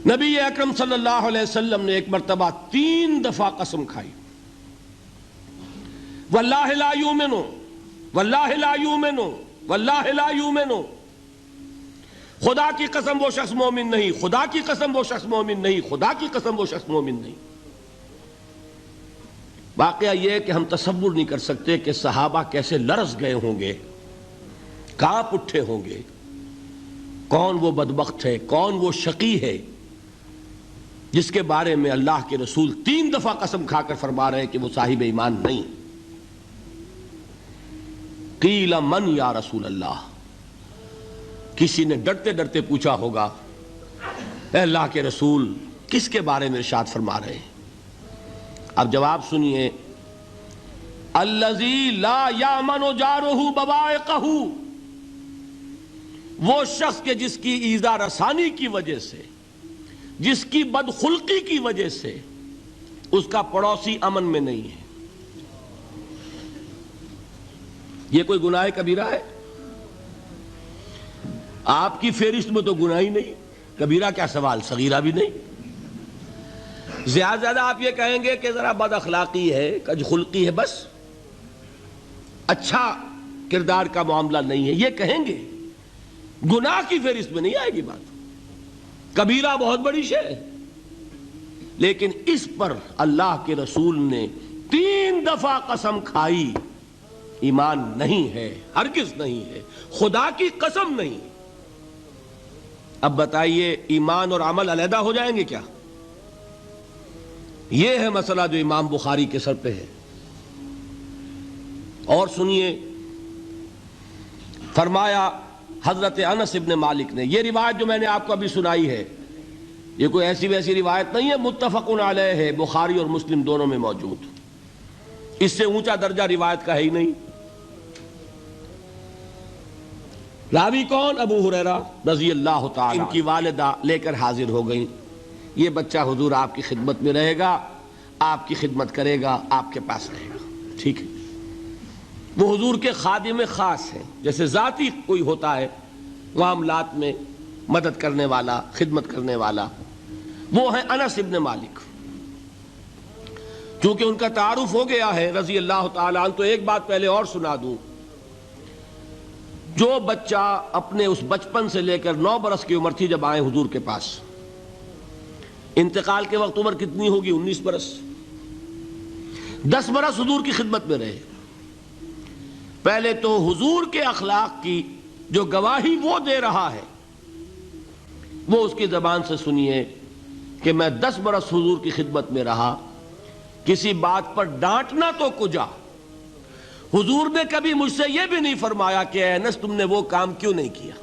نبی اکرم صلی اللہ علیہ وسلم نے ایک مرتبہ 3 دفعہ قسم کھائی، واللہ لا یؤمنو، واللہ لا یؤمنو، واللہ لا یؤمنو، خدا کی قسم وہ شخص مومن نہیں، خدا کی قسم وہ شخص مومن نہیں، خدا کی قسم وہ شخص مومن نہیں۔ واقعہ یہ ہے کہ ہم تصور نہیں کر سکتے کہ صحابہ کیسے لرز گئے ہوں گے، کانپ اٹھے ہوں گے، کون وہ بدبخت ہے، کون وہ شقی ہے جس کے بارے میں اللہ کے رسول 3 دفعہ قسم کھا کر فرما رہے ہیں کہ وہ صاحب ایمان نہیں۔ قیل من یا رسول اللہ، کسی نے ڈرتے ڈرتے پوچھا ہوگا اے اللہ کے رسول کس کے بارے میں ارشاد فرما رہے ہیں؟ اب جواب سنیے، الذی لا یامن جارہ بوائقہ، وہ شخص کے جس کی ایذا رسانی کی وجہ سے، جس کی بدخلقی کی وجہ سے اس کا پڑوسی امن میں نہیں ہے۔ یہ کوئی گناہ کبیرہ ہے؟ آپ کی فہرست میں تو گناہ ہی نہیں، کبیرہ کیا سوال، صغیرہ بھی نہیں۔ زیادہ آپ یہ کہیں گے کہ ذرا بد اخلاقی ہے، کج خلقی ہے، بس اچھا کردار کا معاملہ نہیں ہے، یہ کہیں گے، گناہ کی فہرست میں نہیں آئے گی بات۔ کبیرہ بہت بڑی شے ہے، لیکن اس پر اللہ کے رسول نے 3 دفعہ قسم کھائی، ایمان نہیں ہے، ہرگز نہیں ہے، خدا کی قسم نہیں۔ اب بتائیے ایمان اور عمل علیحدہ ہو جائیں گے کیا؟ یہ ہے مسئلہ جو امام بخاری کے سر پہ ہے۔ اور سنیے، فرمایا حضرت انس ابن مالک نے، یہ روایت جو میں نے آپ کو ابھی سنائی ہے یہ کوئی ایسی ویسی روایت نہیں ہے، متفق علیہ ہے، بخاری اور مسلم دونوں میں موجود، اس سے اونچا درجہ روایت کا ہے ہی نہیں۔ راوی کون؟ ابو ہریرہ رضی اللہ تعالی، ان کی والدہ لے کر حاضر ہو گئیں، یہ بچہ حضور آپ کی خدمت میں رہے گا، آپ کی خدمت کرے گا، آپ کے پاس رہے گا، ٹھیک ہے۔ وہ حضور کے خادم خاص ہیں، جیسے ذاتی کوئی ہوتا ہے معاملات میں مدد کرنے والا، خدمت کرنے والا، وہ ہیں انس ابن مالک۔ چونکہ ان کا تعارف ہو گیا ہے رضی اللہ تعالیٰ عنہ، تو ایک بات پہلے اور سنا دوں، جو بچہ اپنے اس بچپن سے لے کر 9 برس کی عمر تھی جب آئے حضور کے پاس، انتقال کے وقت عمر کتنی ہوگی؟ 19 برس، 10 برس حضور کی خدمت میں رہے۔ پہلے تو حضور کے اخلاق کی جو گواہی وہ دے رہا ہے وہ اس کی زبان سے سنیے کہ میں 10 برس حضور کی خدمت میں رہا، کسی بات پر ڈانٹنا تو کجا، حضور نے کبھی مجھ سے یہ بھی نہیں فرمایا کہ اے انس تم نے وہ کام کیوں نہیں کیا۔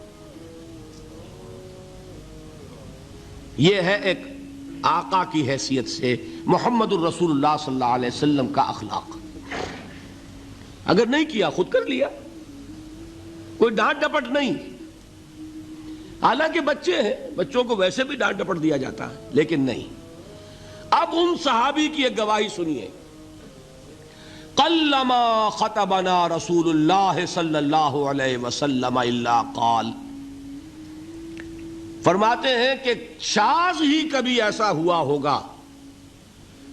یہ ہے ایک آقا کی حیثیت سے محمد الرسول اللہ صلی اللہ علیہ وسلم کا اخلاق۔ اگر نہیں کیا خود کر لیا، کوئی ڈانٹ ڈپٹ نہیں۔ حالانکہ بچے ہیں، بچوں کو ویسے بھی ڈانٹ ڈپٹ دیا جاتا ہے، لیکن نہیں۔ اب ان صحابی کی ایک گواہی سنیے، قلما خطبنا رسول اللہ صلی اللہ علیہ وسلم الا قال، فرماتے ہیں کہ شاذ ہی کبھی ایسا ہوا ہوگا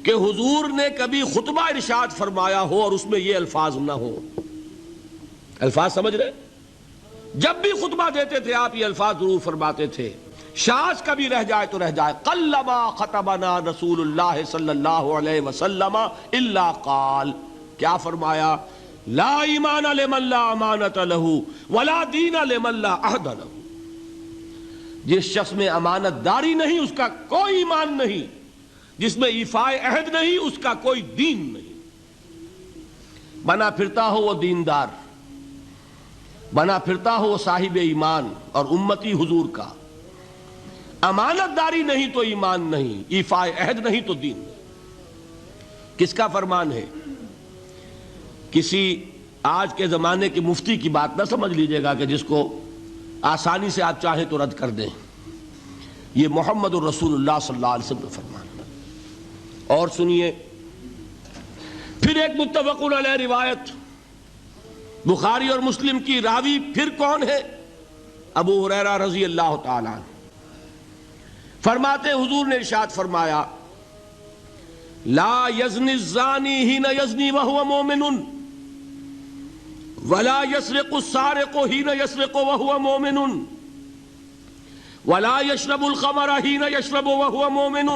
کہ حضور نے کبھی خطبہ ارشاد فرمایا ہو اور اس میں یہ الفاظ نہ ہو۔ الفاظ سمجھ رہے؟ جب بھی خطبہ دیتے تھے آپ یہ الفاظ ضرور فرماتے تھے، شاذ کبھی رہ جائے تو رہ جائے، قلما خطبنا رسول اللہ صلی اللہ علیہ وسلم الا قال، کیا فرمایا؟ لا ایمان لمن لا امانت لہ ولا دین لمن لا عہد لہ، جس شخص میں امانت داری نہیں اس کا کوئی ایمان نہیں، جس میں ایفاء عہد نہیں اس کا کوئی دین نہیں۔ بنا پھرتا ہو وہ دیندار، بنا پھرتا ہو وہ صاحب ایمان اور امتی حضور کا، امانت داری نہیں تو ایمان نہیں، ایفاء عہد نہیں تو دین نہیں۔ کس کا فرمان ہے؟ کسی آج کے زمانے کے مفتی کی بات نہ سمجھ لیجئے گا کہ جس کو آسانی سے آپ چاہیں تو رد کر دیں، یہ محمد الرسول اللہ صلی اللہ علیہ وسلم کا فرمان ہے۔ اور سنیے، پھر ایک متفق علیہ روایت بخاری اور مسلم کی، راوی پھر کون ہے؟ ابو ہریرہ رضی اللہ تعالیٰ عنہ۔ فرماتے حضور نے ارشاد فرمایا لا یزنی الزانی حین یزنی وہو مومن ولا یسرق السارق حین یسرق وہو مومن ولا یشرب الخمر حین یشرب وہو مومن.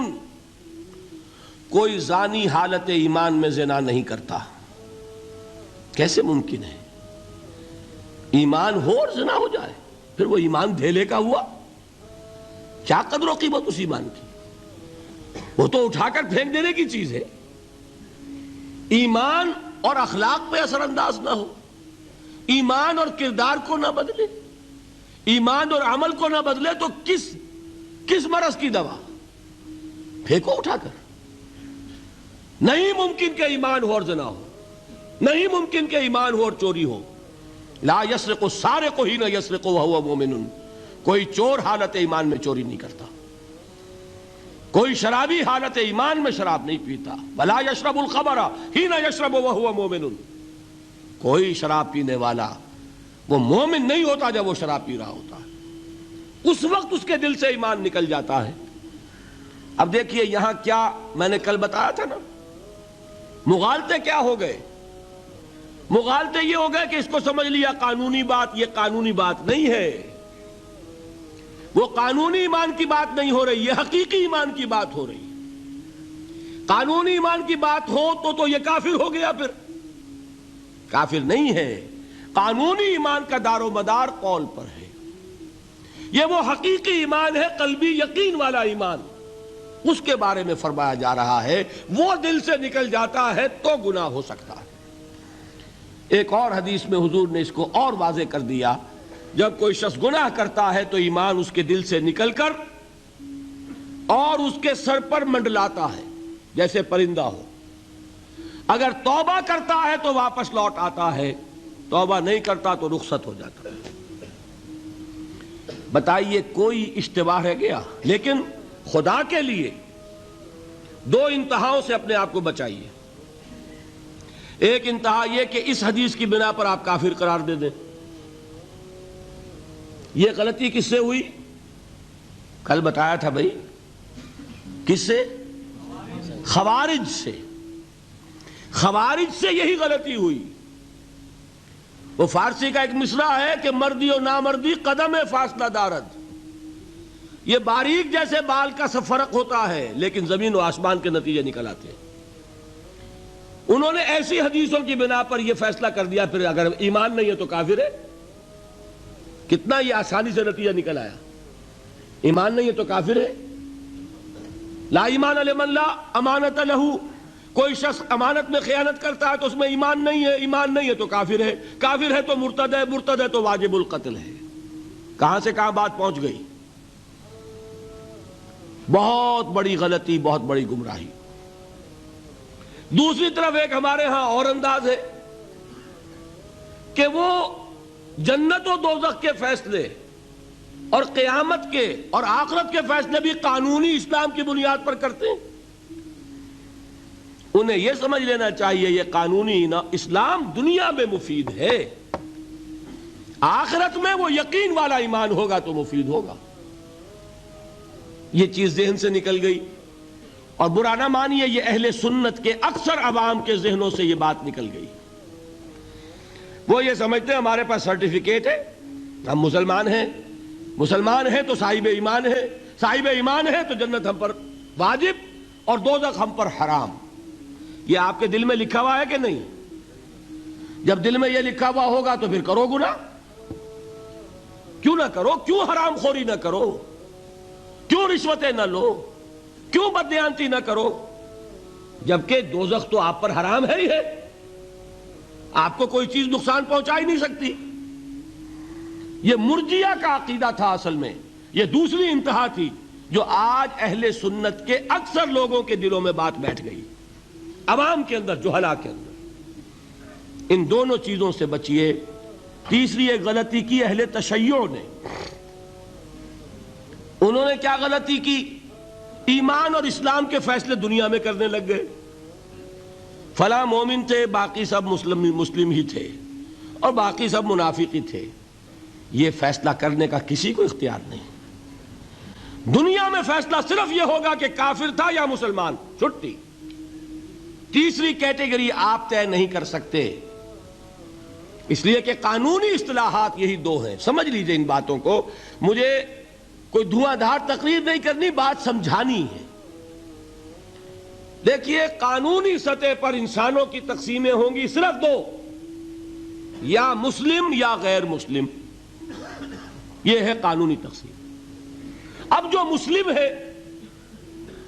کوئی زانی حالت ایمان میں زنا نہیں کرتا. کیسے ممکن ہے؟ ایمان ہو اور زنا ہو جائے، پھر وہ ایمان دھیلے کا ہوا؟ کیا قدر و قیمت اس ایمان کی؟ وہ تو اٹھا کر پھینک دینے کی چیز ہے. ایمان اور اخلاق پہ اثر انداز نہ ہو، ایمان اور کردار کو نہ بدلے، ایمان اور عمل کو نہ بدلے تو کس مرض کی دوا؟ پھینکو اٹھا کر. نہیں ممکن کہ ایمان ہو اور زنا ہو، نہیں ممکن کہ ایمان ہو اور چوری ہو. لا یسرق السارق حین یسرق وہو مومن. کوئی چور حالت ایمان میں چوری نہیں کرتا، کوئی شرابی حالت ایمان میں شراب نہیں پیتا. ولا یشرب الخمر حین یشرب وہو مومن. کوئی شراب پینے والا وہ مومن نہیں ہوتا جب وہ شراب پی رہا ہوتا ہے، اس وقت اس کے دل سے ایمان نکل جاتا ہے. اب دیکھیے یہاں کیا میں نے کل بتایا تھا نا، مغالطے کیا ہو گئے؟ مغالطے یہ ہو گئے کہ اس کو سمجھ لیا قانونی بات. یہ قانونی بات نہیں ہے، وہ قانونی ایمان کی بات نہیں ہو رہی، یہ حقیقی ایمان کی بات ہو رہی. قانونی ایمان کی بات ہو تو یہ کافر ہو گیا. پھر کافر نہیں ہے. قانونی ایمان کا دار و مدار قول پر ہے. یہ وہ حقیقی ایمان ہے، قلبی یقین والا ایمان. اس کے بارے میں فرمایا جا رہا ہے وہ دل سے نکل جاتا ہے تو گناہ ہو سکتا ہے. ایک اور حدیث میں حضور نے اس کو اور واضح کر دیا، جب کوئی شخص گناہ کرتا ہے تو ایمان اس کے دل سے نکل کر اور اس کے سر پر منڈلاتا ہے جیسے پرندہ ہو. اگر توبہ کرتا ہے تو واپس لوٹ آتا ہے، توبہ نہیں کرتا تو رخصت ہو جاتا ہے. بتائیے کوئی اشتباہ رہ گیا؟ لیکن خدا کے لیے دو انتہاؤں سے اپنے آپ کو بچائیے. ایک انتہا یہ کہ اس حدیث کی بنا پر آپ کافر قرار دے دیں. یہ غلطی کس سے ہوئی؟ کل بتایا تھا بھائی، کس سے؟ خوارج سے. خوارج سے یہی غلطی ہوئی. وہ فارسی کا ایک مصرع ہے کہ مردی و نامردی قدم فاصلہ دارد. یہ باریک جیسے بال کا سا فرق ہوتا ہے لیکن زمین و آسمان کے نتیجے نکل آتے ہیں. انہوں نے ایسی حدیثوں کی بنا پر یہ فیصلہ کر دیا پھر اگر ایمان نہیں ہے تو کافر ہے. کتنا یہ آسانی سے نتیجہ نکل آیا. ایمان نہیں ہے تو کافر ہے. لا ایمان لمن لا امانت لہو. کوئی شخص امانت میں خیانت کرتا ہے تو اس میں ایمان نہیں ہے، ایمان نہیں ہے تو کافر ہے. کافر ہے تو مرتد ہے، مرتد ہے تو واجب القتل ہے. کہاں سے کہاں بات پہنچ گئی؟ بہت بڑی غلطی، بہت بڑی گمراہی. دوسری طرف ایک ہمارے ہاں اور انداز ہے کہ وہ جنت و دوزخ کے فیصلے اور قیامت کے اور آخرت کے فیصلے بھی قانونی اسلام کی بنیاد پر کرتے ہیں. انہیں یہ سمجھ لینا چاہیے یہ قانونی اسلام دنیا میں مفید ہے، آخرت میں وہ یقین والا ایمان ہوگا تو مفید ہوگا. یہ چیز ذہن سے نکل گئی. اور برا نہ مانیے، یہ اہل سنت کے اکثر عوام کے ذہنوں سے یہ بات نکل گئی. وہ یہ سمجھتے ہیں ہمارے پاس سرٹیفکیٹ ہے، ہم مسلمان ہیں، مسلمان ہیں تو صاحب ایمان ہے، صاحب ایمان ہے تو جنت ہم پر واجب اور دوزخ ہم پر حرام. یہ آپ کے دل میں لکھا ہوا ہے کہ نہیں؟ جب دل میں یہ لکھا ہوا ہوگا تو پھر کرو گناہ. کیوں نہ کرو؟ کیوں حرام خوری نہ کرو؟ کیوں رشوتیں نہ لو؟ کیوں بددیانتی نہ کرو؟ جبکہ دوزخ تو آپ پر حرام ہے ہی ہے، آپ کو کوئی چیز نقصان پہنچا ہی نہیں سکتی. یہ مرجیہ کا عقیدہ تھا اصل میں. یہ دوسری انتہا تھی جو آج اہل سنت کے اکثر لوگوں کے دلوں میں بات بیٹھ گئی، عوام کے اندر، جہلا کے اندر. ان دونوں چیزوں سے بچیے. تیسری ایک غلطی کی اہل تشیع نے. انہوں نے کیا غلطی کی؟ ایمان اور اسلام کے فیصلے دنیا میں کرنے لگ گئے. فلاں مومن تھے، باقی سب مسلم ہی تھے اور باقی سب منافق ہی تھے. یہ فیصلہ کرنے کا کسی کو اختیار نہیں. دنیا میں فیصلہ صرف یہ ہوگا کہ کافر تھا یا مسلمان، چھٹی۔ تیسری کیٹیگری آپ طے نہیں کر سکتے، اس لیے کہ قانونی اصطلاحات یہی دو ہیں۔ سمجھ لیجئے ان باتوں کو، مجھے کوئی دھواں دھار تقریر نہیں کرنی، بات سمجھانی ہے۔ دیکھیے، قانونی سطح پر انسانوں کی تقسیمیں ہوں گی صرف دو، یا مسلم یا غیر مسلم، یہ ہے قانونی تقسیم۔ اب جو مسلم ہے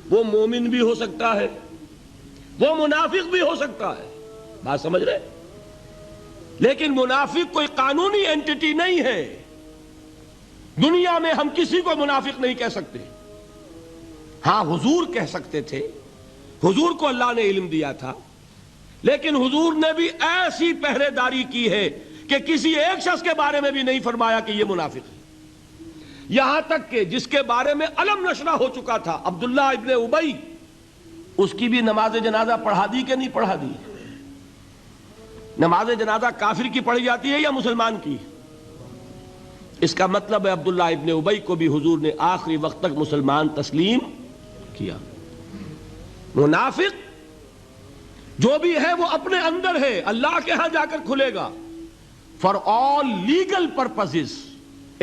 وہ مومن بھی ہو سکتا ہے، وہ منافق بھی ہو سکتا ہے، بات سمجھ رہے؟ لیکن منافق کوئی قانونی اینٹی نہیں ہے۔ دنیا میں ہم کسی کو منافق نہیں کہہ سکتے، ہاں حضور کہہ سکتے تھے، حضور کو اللہ نے علم دیا تھا، لیکن حضور نے بھی ایسی پہرے داری کی ہے کہ کسی ایک شخص کے بارے میں بھی نہیں فرمایا کہ یہ منافق ہے۔ یہاں تک کہ جس کے بارے میں علم نشرہ ہو چکا تھا، عبداللہ ابن ابی، اس کی بھی نماز جنازہ پڑھا دی کہ نہیں پڑھا دی؟ نماز جنازہ کافر کی پڑھی جاتی ہے یا مسلمان کی؟ اس کا مطلب ہے عبداللہ ابن ابی کو بھی حضور نے آخری وقت تک مسلمان تسلیم کیا۔ منافق جو بھی ہے وہ اپنے اندر ہے، اللہ کے ہاں جا کر کھلے گا۔ For all legal purposes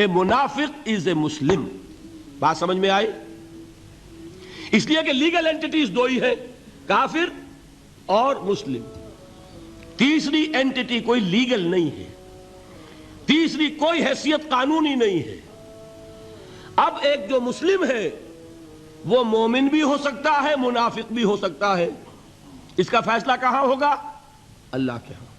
a منافق is a مسلم۔ بات سمجھ میں آئی؟ اس لیے کہ لیگل اینٹیٹیز دو ہی ہے، کافر اور مسلم۔ تیسری اینٹیٹی کوئی لیگل نہیں ہے، تیسری کوئی حیثیت قانونی نہیں ہے۔ اب ایک جو مسلم ہے وہ مومن بھی ہو سکتا ہے، منافق بھی ہو سکتا ہے۔ اس کا فیصلہ کہاں ہوگا؟ اللہ کے ہاں۔